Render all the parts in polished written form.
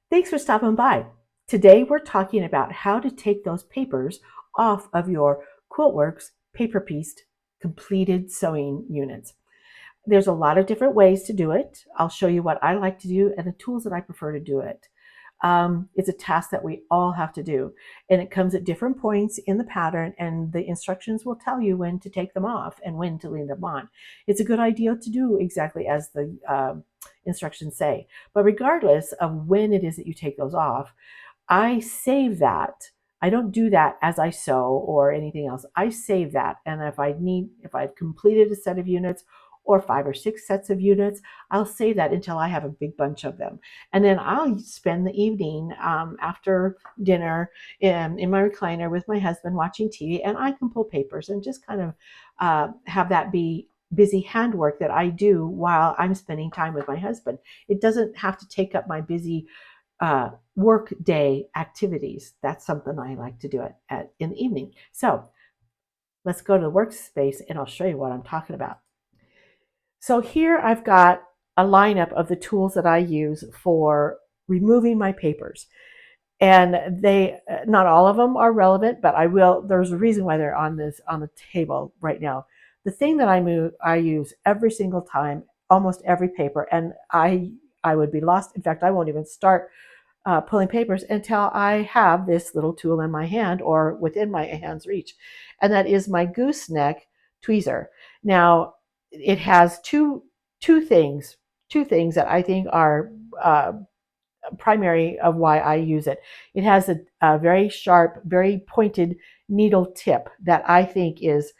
Thanks for stopping by. Today we're talking about how to take those papers off of your QuiltWorks paper pieced completed sewing units. There's a lot of different ways to do it. I'll show you what I like to do and the tools that I prefer to do it. It's a task that we all have to do, and it comes at different points in the pattern, and the instructions will tell you when to take them off and when to leave them on. It's a good idea to do exactly as the instructions say. But regardless of when it is that you take those off, I save that. I don't do that as I sew or anything else. I save that. And if I've completed a set of units or 5 or 6 sets of units, I'll save that until I have a big bunch of them. And then I'll spend the evening after dinner in my recliner with my husband watching TV, and I can pull papers and just kind of have that be busy handwork that I do while I'm spending time with my husband. It doesn't have to take up my busy work day activities. That's something I like to do in the evening. So let's go to the workspace and I'll show you what I'm talking about. So here I've got a lineup of the tools that I use for removing my papers. And not all of them are relevant, but there's a reason why they're on the table right now. The thing that I use every single time, almost every paper, and I would be lost. In fact, I won't even start pulling papers until I have this little tool in my hand or within my hand's reach, and that is my gooseneck tweezer. Now, it has two things that I think are primary of why I use it. It has a very sharp, very pointed needle tip that I think is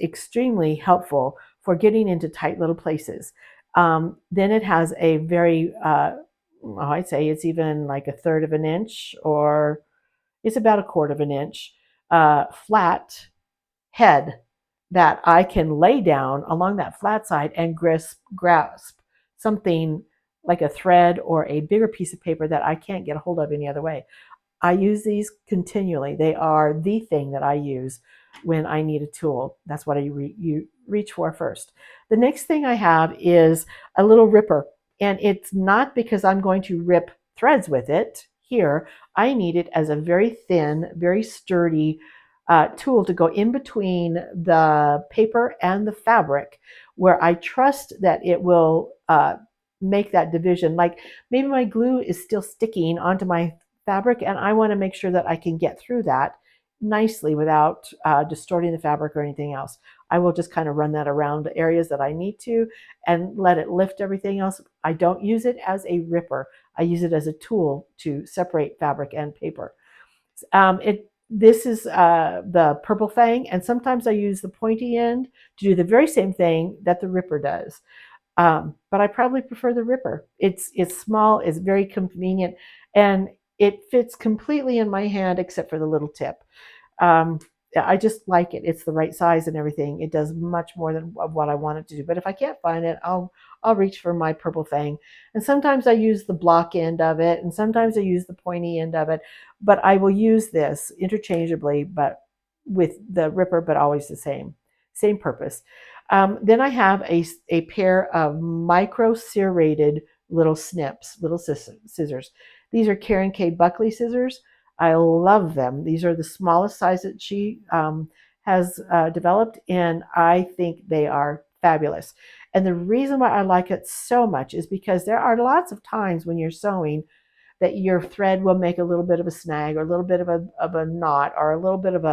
extremely helpful for getting into tight little places. Then it has a very, I'd say it's even like 1/3 of an inch, or it's about 1/4 of an inch, flat head that I can lay down along that flat side and grasp something like a thread or a bigger piece of paper that I can't get a hold of any other way. I use these continually. They are the thing that I use when I need a tool. That's what you reach for first. The next thing I have is a little ripper, and it's not because I'm going to rip threads with it here. I need it as a very thin, very sturdy tool to go in between the paper and the fabric, where I trust that it will make that division. Like maybe my glue is still sticking onto my fabric, and I want to make sure that I can get through that nicely without distorting the fabric or anything else. I will just kind of run that around the areas that I need to and let it lift everything else. I don't use it as a ripper. I use it as a tool to separate fabric and paper. This is the purple Thang, and sometimes I use the pointy end to do the very same thing that the ripper does. But I probably prefer the ripper. It's small, it's very convenient, and it fits completely in my hand except for the little tip. I just like it. It's the right size and everything. It does much more than what I want it to do. But if I can't find it, I'll reach for my purple Thang. And sometimes I use the block end of it, and sometimes I use the pointy end of it. But I will use this interchangeably, but with the ripper, but always the same purpose. Then I have a pair of micro serrated little scissors. These are Karen Kay Buckley scissors. I love them. These are the smallest size that she has developed, and I think they are fabulous. And the reason why I like it so much is because there are lots of times when you're sewing that your thread will make a little bit of a snag or a little bit of a knot or a little bit of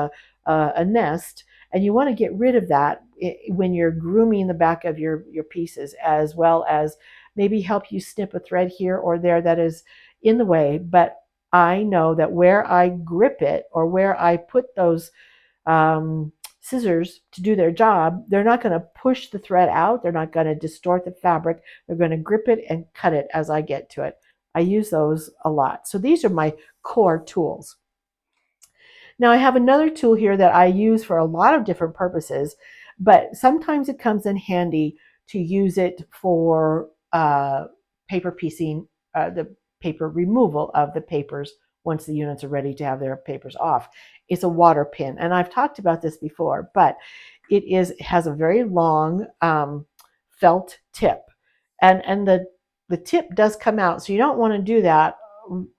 a nest, and you want to get rid of that when you're grooming the back of your pieces, as well as maybe help you snip a thread here or there that is in the way. But I know that where I grip it or where I put those scissors to do their job, they're not going to push the thread out. They're not going to distort the fabric. They're going to grip it and cut it as I get to it. I use those a lot. So these are my core tools. Now I have another tool here that I use for a lot of different purposes, but sometimes it comes in handy to use it for paper piecing, the paper removal of the papers once the units are ready to have their papers off. It's a water pin, and I've talked about this before, but it has a very long felt tip, and the tip does come out, so you don't want to do that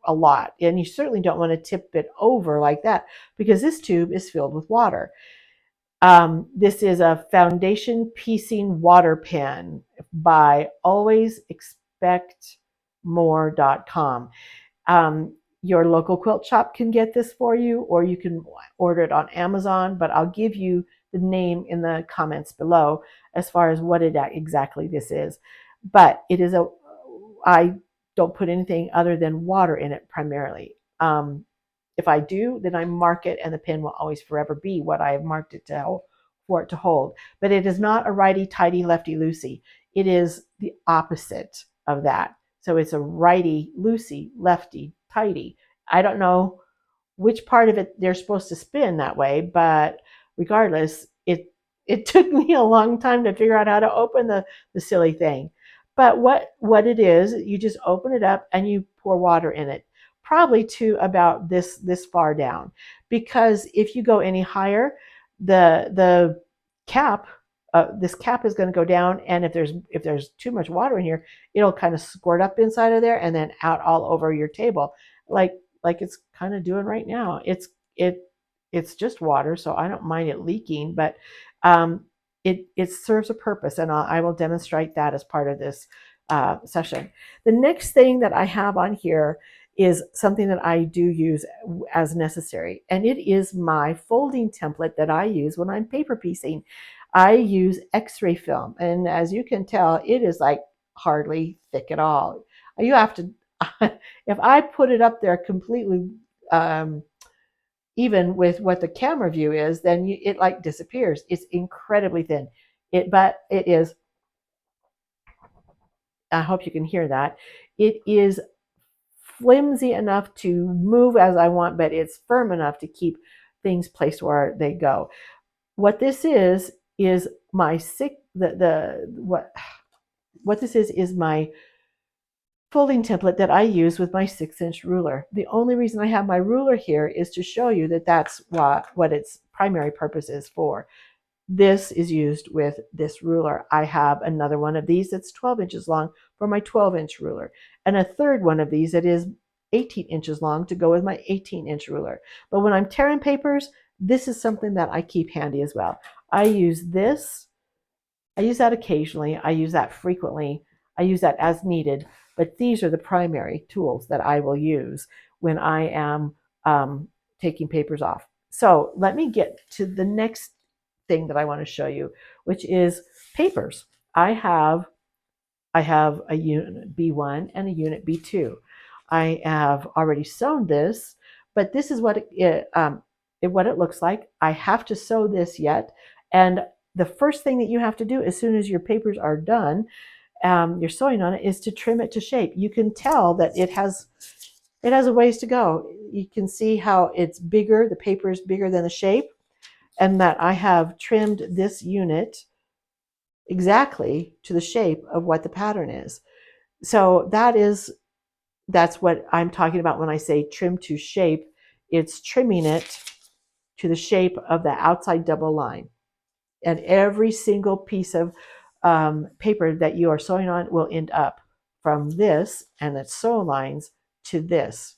a lot. And you certainly don't want to tip it over like that because this tube is filled with water. This is a foundation piecing water pen by alwaysexpectmore.com. Your local quilt shop can get this for you, or you can order it on Amazon, but I'll give you the name in the comments below as far as what exactly this is. But it is I don't put anything other than water in it primarily. If I do, then I mark it, and the pen will always forever be what I have marked it for it to hold. But it is not a righty-tighty, lefty-loosey. It is the opposite of that. So it's a righty-loosey, lefty-tighty. I don't know which part of it they're supposed to spin that way, but regardless, it took me a long time to figure out how to open the silly thing. But what it is, you just open it up and you pour water in it, probably to about this far down, because if you go any higher, the cap, this cap is going to go down, and if there's too much water in here, it'll kind of squirt up inside of there and then out all over your table, like it's kind of doing right now. It's just water, so I don't mind it leaking, but it serves a purpose, and I will demonstrate that as part of this session. The next thing that I have on here is something that I do use as necessary, and it is my folding template that I use when I'm paper piecing. I use X-ray film, and as you can tell, it is like hardly thick at all. You have to, if I put it up there completely, even with what the camera view is, then it like disappears. It's incredibly thin. But it is, I hope you can hear that. It is flimsy enough to move as I want, but it's firm enough to keep things placed where they go. What this is my what this is my folding template that I use with my 6-inch ruler. The only reason I have my ruler here is to show you that that's what its primary purpose is for. This is used with this ruler. I have another one of these that's 12 inches long for my 12-inch ruler, and a third one of these that is 18 inches long to go with my 18-inch ruler. But when I'm tearing papers, this is something that I keep handy as well. I use this. I use that occasionally. I use that frequently. I use that as needed. But these are the primary tools that I will use when I am taking papers off. So let me get to the next thing that I want to show you, which is papers. I have a unit B1 and a unit B2. I have already sewn this, but this is what it looks like. I have to sew this yet, and the first thing that you have to do as soon as your papers are done, you're sewing on it, is to trim it to shape. You can tell that it has a ways to go. You can see how it's bigger, the paper is bigger than the shape, and that I have trimmed this unit exactly to the shape of what the pattern is. So that's what I'm talking about when I say trim to shape. It's trimming it to the shape of the outside double line. And every single piece of paper that you are sewing on will end up from this and its sew lines to this.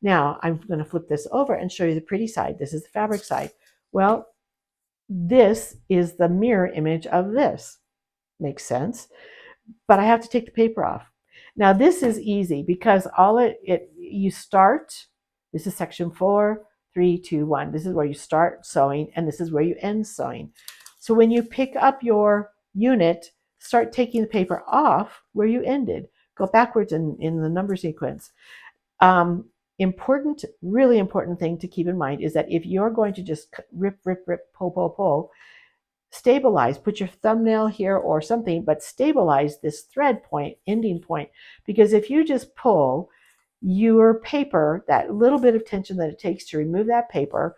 Now I'm going to flip this over and show you the pretty side. This is the fabric side. Well, this is the mirror image of this. Makes sense. But I have to take the paper off. Now this is easy because you start, this is section 4, 3, 2, 1. This is where you start sewing, and this is where you end sewing. So when you pick up your unit, start taking the paper off where you ended. Go backwards in the number sequence. Really important thing to keep in mind is that if you're going to just rip, pull, stabilize, put your thumbnail here or something, but stabilize this thread point, ending point, because if you just pull your paper, that little bit of tension that it takes to remove that paper,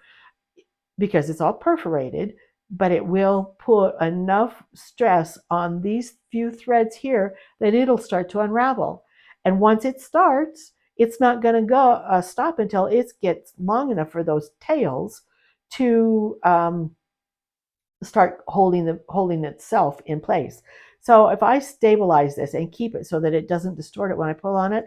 because it's all perforated, but it will put enough stress on these few threads here that it'll start to unravel. And once it starts, it's not going to go stop until it gets long enough for those tails to start holding itself in place. So if I stabilize this and keep it so that it doesn't distort it when I pull on it,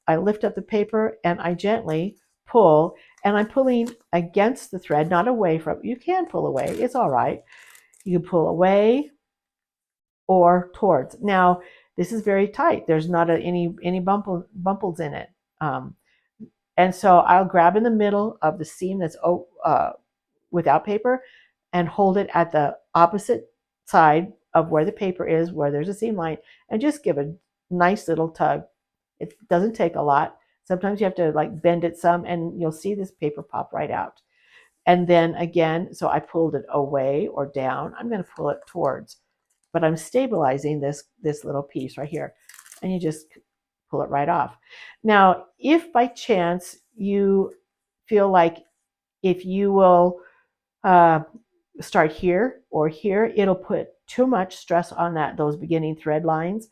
I lift up the paper and I gently pull, and I'm pulling against the thread, not away from. You can pull away, it's all right. You can pull away or towards. Now, this is very tight. There's not any bumples in it. And so I'll grab in the middle of the seam that's without paper and hold it at the opposite side of where the paper is, where there's a seam line, and just give a nice little tug. It doesn't take a lot. Sometimes you have to like bend it some, and you'll see this paper pop right out. And then again, so I pulled it away or down. I'm going to pull it towards, but I'm stabilizing this little piece right here, and you just pull it right off. Now, if by chance you feel like if you will start here or here, it'll put too much stress on those beginning thread lines,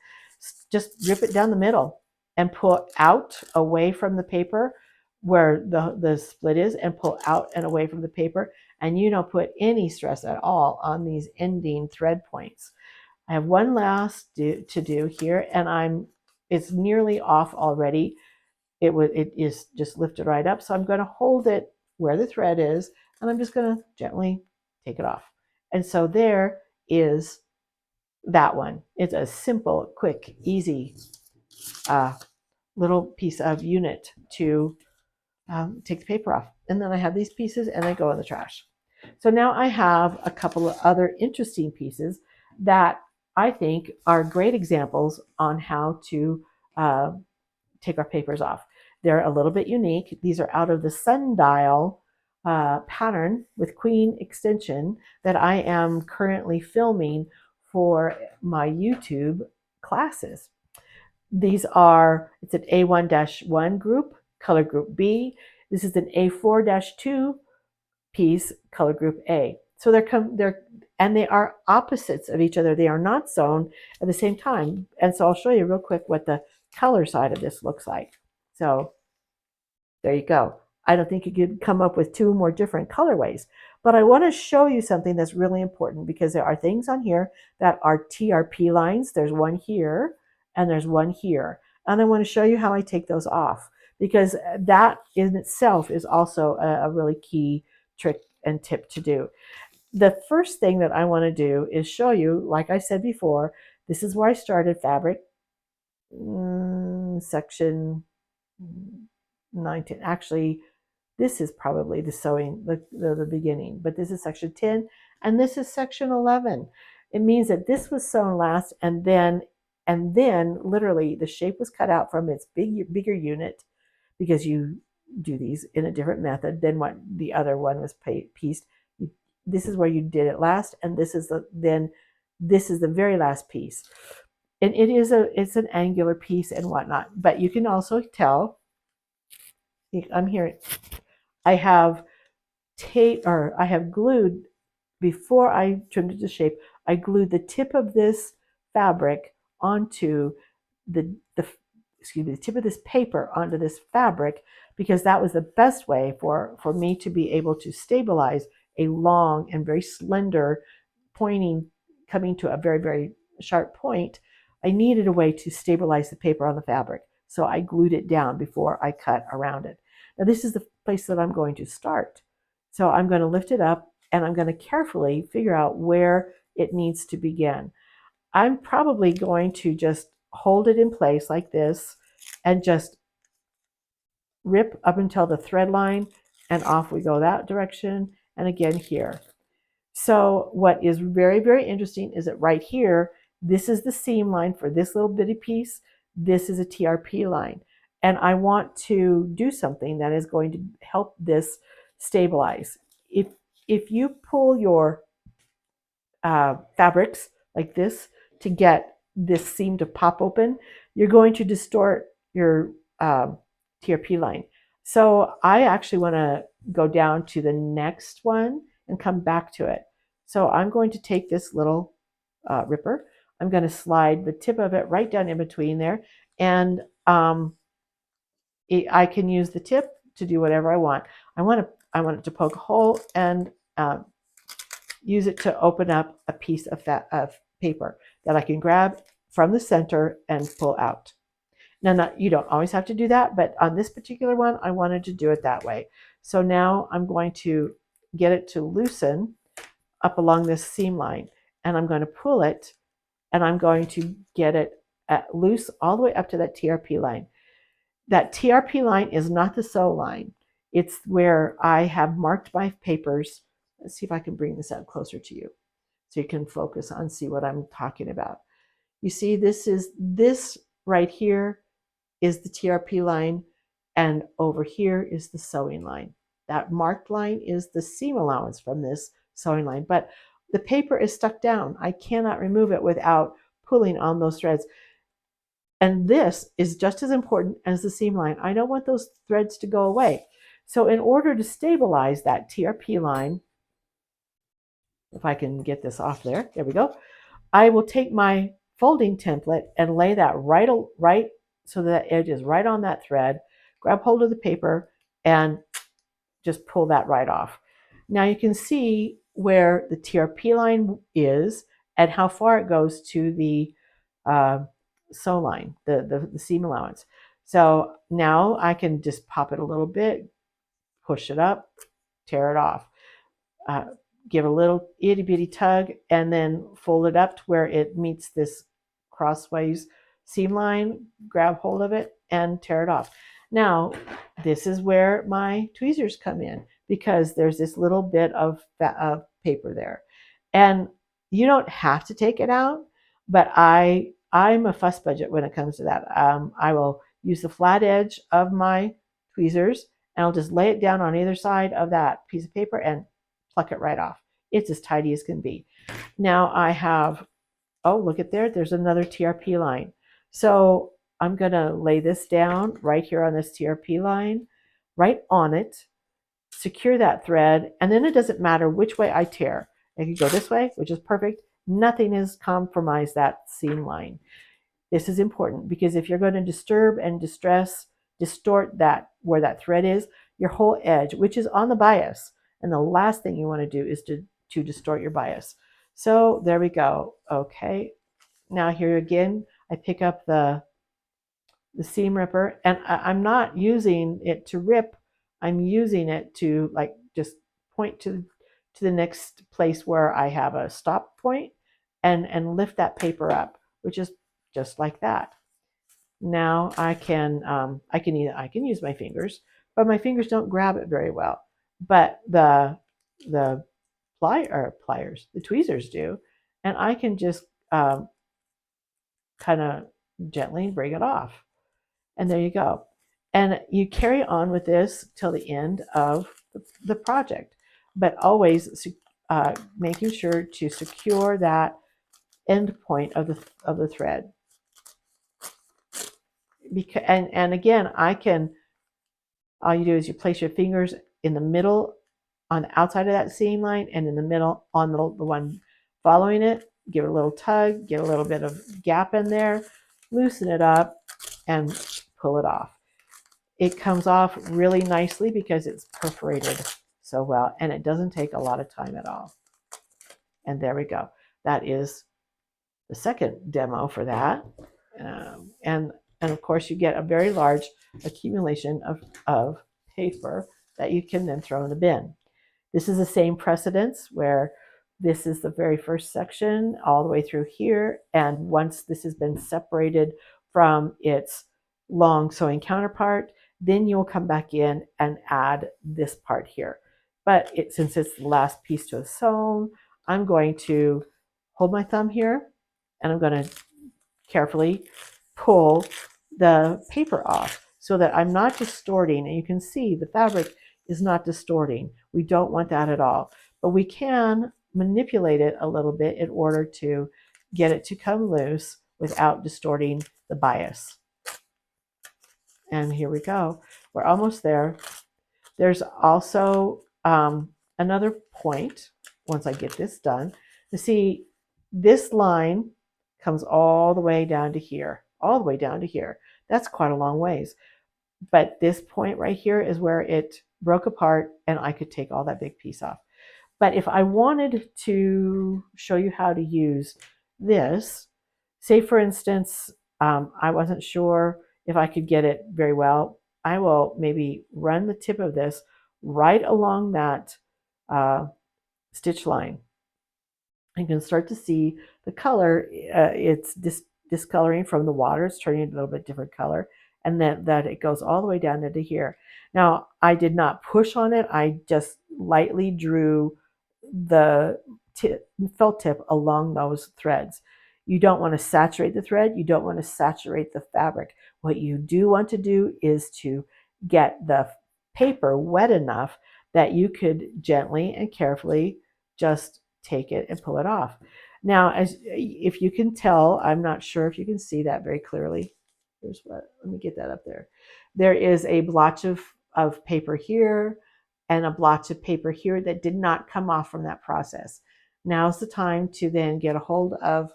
just rip it down the middle and pull out away from the paper where the split is, and pull out and away from the paper, and you don't put any stress at all on these ending thread points. I have one last to do here, and it's nearly off already. It is just lifted right up, so I'm going to hold it where the thread is, and I'm just going to gently take it off. And so there is that one. It's a simple, quick, easy little piece of unit to take the paper off. And then I have these pieces, and they go in the trash. So now I have a couple of other interesting pieces that I think are great examples on how to take our papers off. They're a little bit unique. These are out of the sundial pattern with queen extension that I am currently filming for my YouTube classes. These are, it's an A1-1 group, color group B. This is an A4-2 piece, color group A. So they are opposites of each other. They are not sewn at the same time. And so I'll show you real quick what the color side of this looks like. So there you go. I don't think you could come up with two more different colorways, but I want to show you something that's really important, because there are things on here that are TRP lines. There's one here and there's one here. And I want to show you how I take those off, because that in itself is also a really key trick and tip to do. The first thing that I want to do is show you, like I said before, this is where I started fabric, section 19. Actually, this is probably the sewing, the beginning, but this is section 10, and this is section 11. It means that this was sewn last, and then literally the shape was cut out from its bigger unit, because you do these in a different method than what the other one was pieced. This is where you did it last, and this is the very last piece. And it's an angular piece and whatnot, but you can also tell, I'm here, I have glued, before I trimmed it to shape, I glued the tip of this fabric onto the tip of this paper onto this fabric, because that was the best way for me to be able to stabilize a long and very slender coming to a very, very sharp point. I needed a way to stabilize the paper on the fabric, so I glued it down before I cut around it. Now this is the place that I'm going to start. So I'm going to lift it up, and I'm going to carefully figure out where it needs to begin. I'm probably going to just hold it in place like this and just rip up until the thread line, and off we go that direction, and again here. So what is very, very interesting is that right here, this is the seam line for this little bitty piece. This is a TRP line. And I want to do something that is going to help this stabilize. If you pull your fabrics like this to get this seam to pop open, you're going to distort your TRP line. So I actually want to go down to the next one and come back to it. So I'm going to take this little ripper. I'm going to slide the tip of it right down in between there, and I can use the tip to do whatever I want. I want it to poke a hole and use it to open up a piece of paper that I can grab from the center and pull out. Now, you don't always have to do that, but on this particular one, I wanted to do it that way. So now I'm going to get it to loosen up along this seam line, and I'm going to pull it, and I'm going to get it loose all the way up to that TRP line. That TRP line is not the sew line. It's where I have marked my papers. Let's see if I can bring this out closer to you so you can focus on, see what I'm talking about. You see, this right here is the TRP line, and over here is the sewing line. That marked line is the seam allowance from this sewing line, but the paper is stuck down. I cannot remove it without pulling on those threads. And this is just as important as the seam line. I don't want those threads to go away. So in order to stabilize that TRP line, if I can get this off there we go. I will take my folding template and lay that right so that edge is right on that thread, grab hold of the paper, and just pull that right off. Now you can see where the TRP line is and how far it goes to the sew line, the seam allowance. So now I can just pop it a little bit, push it up, tear it off, give a little itty bitty tug, and then fold it up to where it meets this crossways seam line, grab hold of it, and tear it off. Now, this is where my tweezers come in, because there's this little bit of paper there. And you don't have to take it out, but I'm a fuss budget when it comes to that. I will use the flat edge of my tweezers, and I'll just lay it down on either side of that piece of paper and pluck it right off. It's as tidy as can be. Now I have, oh, look at there, there's another TRP line. So I'm going to lay this down right here on this TRP line, right on it, secure that thread, and then it doesn't matter which way I tear. I can go this way, which is perfect. Nothing has compromised that seam line. This is important because if you're going to disturb and distort that where that thread is, your whole edge, which is on the bias, and the last thing you want to do is to distort your bias. So there we go. Okay, now here again, I pick up the seam ripper, and I'm not using it to rip. I'm using it to like just point to the next place where I have a stop point, and lift that paper up, which is just like that. Now I can use my fingers, but my fingers don't grab it very well. But the pliers, the tweezers do, and I can just kind of gently bring it off. And there you go. And you carry on with this till the end of the project, but always making sure to secure that end point of the thread. Because, and again, all you do is you place your fingers in the middle on the outside of that seam line, and in the middle on the one following it, give it a little tug, get a little bit of gap in there, loosen it up, and pull it off. It comes off really nicely because it's perforated so well, and it doesn't take a lot of time at all. And there we go. That is the second demo for that. And of course, you get a very large accumulation of paper that you can then throw in the bin. This is the same precedence where this is the very first section all the way through here. And once this has been separated from its long sewing counterpart, then you'll come back in and add this part here. But since it's the last piece to have sewn, I'm going to hold my thumb here, and I'm going to carefully pull the paper off so that I'm not distorting. And you can see the fabric is not distorting. We don't want that at all. But we can manipulate it a little bit in order to get it to come loose without distorting the bias. And here we go. We're almost there. There's also another point once I get this done. You see, this line comes all the way down to here, all the way down to here. That's quite a long ways. But this point right here is where it broke apart, and I could take all that big piece off. But if I wanted to show you how to use this, say for instance, I wasn't sure if I could get it very well, I will maybe run the tip of this right along that stitch line. You can start to see the color. It's discoloring from the water. It's turning a little bit different color. And then that it goes all the way down into here. Now, I did not push on it. I just lightly drew the felt tip along those threads. You don't want to saturate the thread. You don't want to saturate the fabric. What you do want to do is to get the paper wet enough that you could gently and carefully just take it and pull it off. Now, if you can tell, I'm not sure if you can see that very clearly. Here's what, let me get that up there. There is a blotch of paper here and a blotch of paper here that did not come off from that process. Now's the time to then get a hold of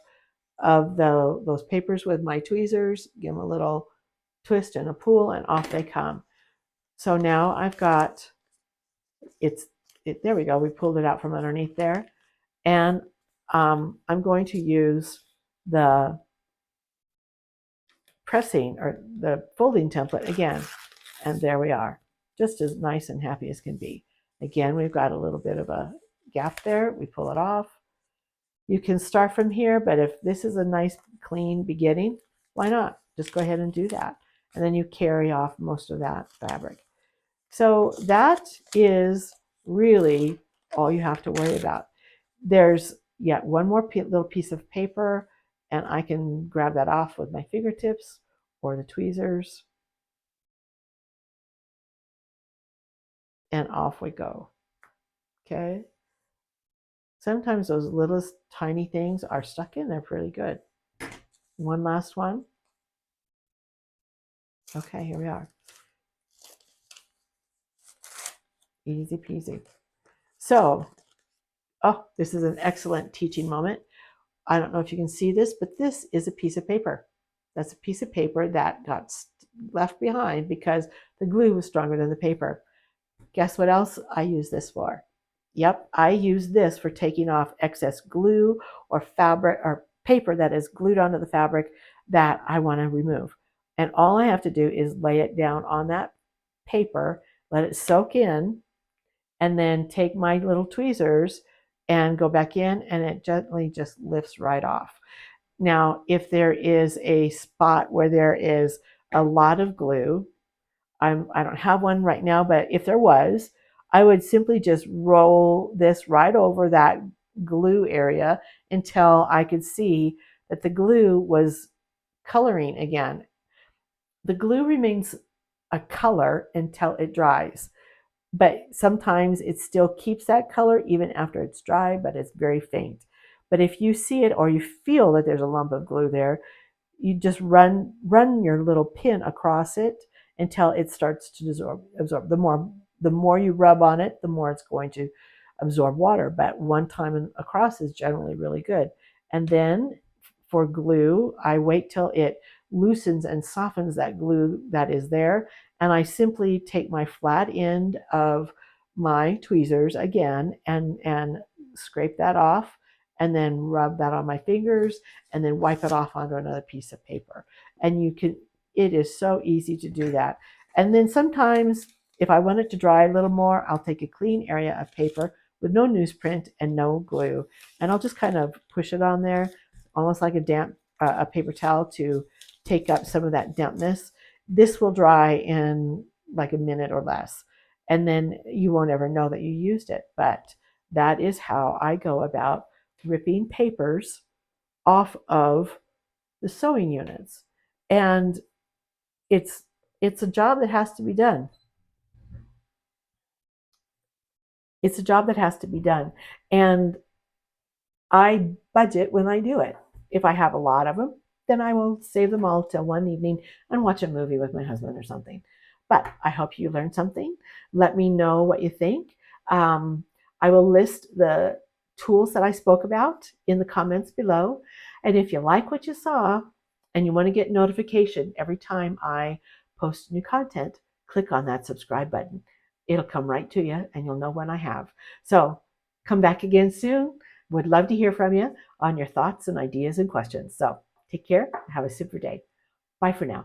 those papers with my tweezers, give them a little twist and a pull, and off they come. So now I've got, there we go, we pulled it out from underneath there. And I'm going to use the pressing or the folding template again. And there we are, just as nice and happy as can be. Again, we've got a little bit of a gap there. We pull it off. You can start from here, but if this is a nice clean beginning, why not? Just go ahead and do that. And then you carry off most of that fabric. So that is really all you have to worry about. There's yet one more little piece of paper, and I can grab that off with my fingertips or the tweezers. And off we go. Okay. Sometimes those littlest tiny things are stuck in there pretty good. One last one. Okay, here we are. Easy peasy. So, oh, this is an excellent teaching moment. I don't know if you can see this, but this is a piece of paper. That's a piece of paper that got left behind because the glue was stronger than the paper. Guess what else I use this for? Yep, I use this for taking off excess glue or fabric or paper that is glued onto the fabric that I want to remove. And all I have to do is lay it down on that paper, let it soak in, and then take my little tweezers and go back in, and it gently just lifts right off. Now, if there is a spot where there is a lot of glue, I don't have one right now, but if there was, I would simply just roll this right over that glue area until I could see that the glue was coloring again. The glue remains a color until it dries, but sometimes it still keeps that color even after it's dry, but it's very faint. But if you see it or you feel that there's a lump of glue there, you just run your little pin across it until it starts to absorb. The more you rub on it, the more it's going to absorb water. But one time across is generally really good. And then for glue, I wait till it loosens and softens that glue that is there. And I simply take my flat end of my tweezers again and scrape that off, and then rub that on my fingers, and then wipe it off onto another piece of paper. And you can, it is so easy to do that. And then sometimes if I want it to dry a little more, I'll take a clean area of paper with no newsprint and no glue, and I'll just kind of push it on there, almost like a damp a paper towel to take up some of that dampness. This will dry in like a minute or less, and then you won't ever know that you used it. But that is how I go about ripping papers off of the sewing units. And it's a job that has to be done. It's a job that has to be done. And I budget when I do it. If I have a lot of them, then I will save them all till one evening and watch a movie with my husband or something. But I hope you learned something. Let me know what you think. I will list the tools that I spoke about in the comments below. And if you like what you saw and you want to get notification every time I post new content, click on that subscribe button. It'll come right to you and you'll know when I have. So come back again soon. Would love to hear from you on your thoughts and ideas and questions. So take care. Have a super day. Bye for now.